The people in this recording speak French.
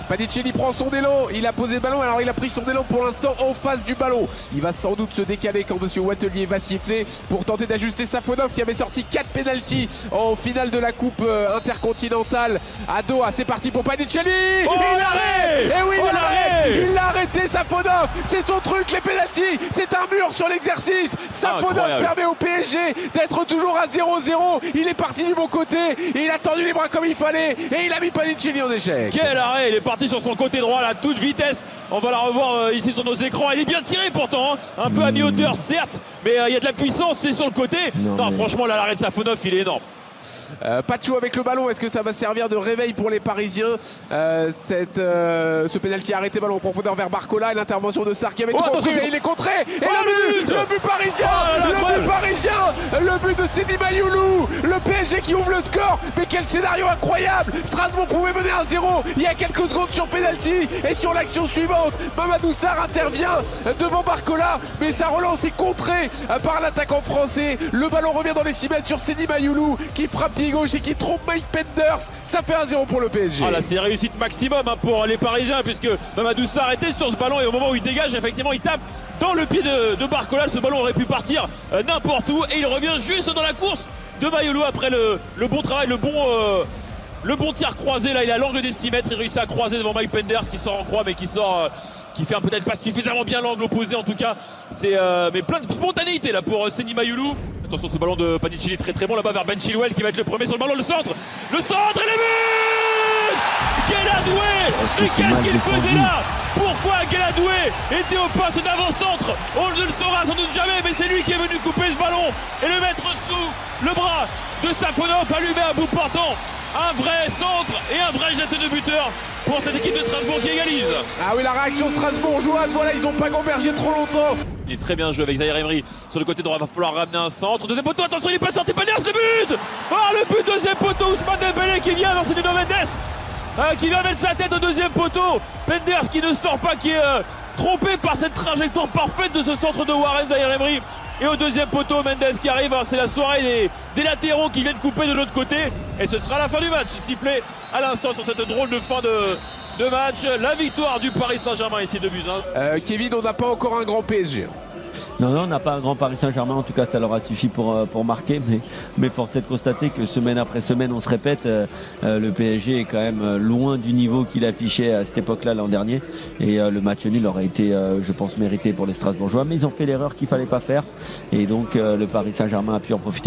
Panicelli prend son élan, il a posé le ballon, alors il a pris son élan pour l'instant en face du ballon. Il va sans doute se décaler quand monsieur Wattelier va siffler pour tenter d'ajuster Safonov qui avait sorti 4 pénaltys en finale de la coupe intercontinentale à Doha. C'est parti pour Panicelli. Oh, l'arrêt. Et oui, oh, il l'a arrêté Safonov. C'est son truc les pénaltys, c'est un mur sur l'exercice. Safonov permet au PSG d'être toujours à 0-0. Il est parti du bon côté, il a tendu les bras comme il fallait et il a mis Panicelli en échec. Quel arrêt, il est parti sur son côté droit là, à toute vitesse. On va la revoir ici sur nos écrans. Il est bien tiré pourtant, hein. Un peu à mi-hauteur certes, mais il y a de la puissance, c'est sur le côté. Non, franchement là, l'arrêt de Safonov, il est énorme. Pachou avec le ballon, est-ce que ça va servir de réveil pour les Parisiens? Ce pénalty arrêté, ballon en profondeur vers Barcola et l'intervention de Sarr qui avait tout compris, et il est contré. Et le but parisien, le but de Sidi Mayoulou, le PSG qui ouvre le score. Mais quel scénario incroyable! Strasbourg pouvait mener 1-0 il y a quelques secondes sur pénalty, et sur l'action suivante, Mamadou Sarr intervient devant Barcola, mais sa relance est contrée par l'attaquant français. Le ballon revient dans les 6 mètres sur Sidi Mayoulou qui frappe pied gauche et qui trompe Mike Penders. Ça fait 1-0 pour le PSG. Ah là, c'est réussite maximum hein, pour les Parisiens, puisque Mamadou Sarr était sur ce ballon et au moment où il dégage, effectivement il tape dans le pied de Barcola. Ce ballon aurait pu partir n'importe où et il revient juste dans la course de Mayoulou après le bon travail, le bon tir croisé. Là il a l'angle des 6 mètres, il réussit à croiser devant Mike Penders qui sort en croix mais qui fait peut-être pas suffisamment bien l'angle opposé. En tout cas c'est mais plein de spontanéité là pour Sidi Mayoulou. Attention, ce ballon de Panicelli très bon là-bas vers Ben Chilwell qui va être le premier sur le ballon. Le centre et le but. Guéladoué. Mais qu'est-ce qu'il faisait là? Pourquoi Guéladoué était au poste d'avant-centre? On ne le saura sans doute jamais, mais c'est lui qui est venu couper ce ballon et le mettre sous le bras de Safonov, allumé à bout portant. Un vrai centre et un vrai jet de buteur pour cette équipe de Strasbourg qui égalise. Ah oui, la réaction strasbourgeoise, voilà, ils n'ont pas gambergé trop longtemps. Il est très bien joué avec Zaïre Emery sur le côté droit, va falloir ramener un centre. Deuxième poteau, attention, il est pas sorti, Penders, le but. Le but, deuxième poteau, Ousmane Dembélé qui vient dans Nuno Mendes, qui vient mettre sa tête au deuxième poteau. Penders qui ne sort pas, qui est trompé par cette trajectoire parfaite de ce centre de Warren Zaïre Emery. Et au deuxième poteau, Mendes qui arrive, c'est la soirée des latéraux qui viennent couper de l'autre côté. Et ce sera la fin du match, sifflé à l'instant sur cette drôle de fin de match. La victoire du Paris Saint-Germain ici de buts 1. Kevin, on n'a pas encore un grand PSG. Non, on n'a pas un grand Paris Saint-Germain, en tout cas ça leur a suffi pour marquer, mais force est de constater que semaine après semaine on se répète, le PSG est quand même loin du niveau qu'il affichait à cette époque-là l'an dernier, et le match nul aurait été, je pense, mérité pour les Strasbourgeois, mais ils ont fait l'erreur qu'il fallait pas faire, et donc le Paris Saint-Germain a pu en profiter.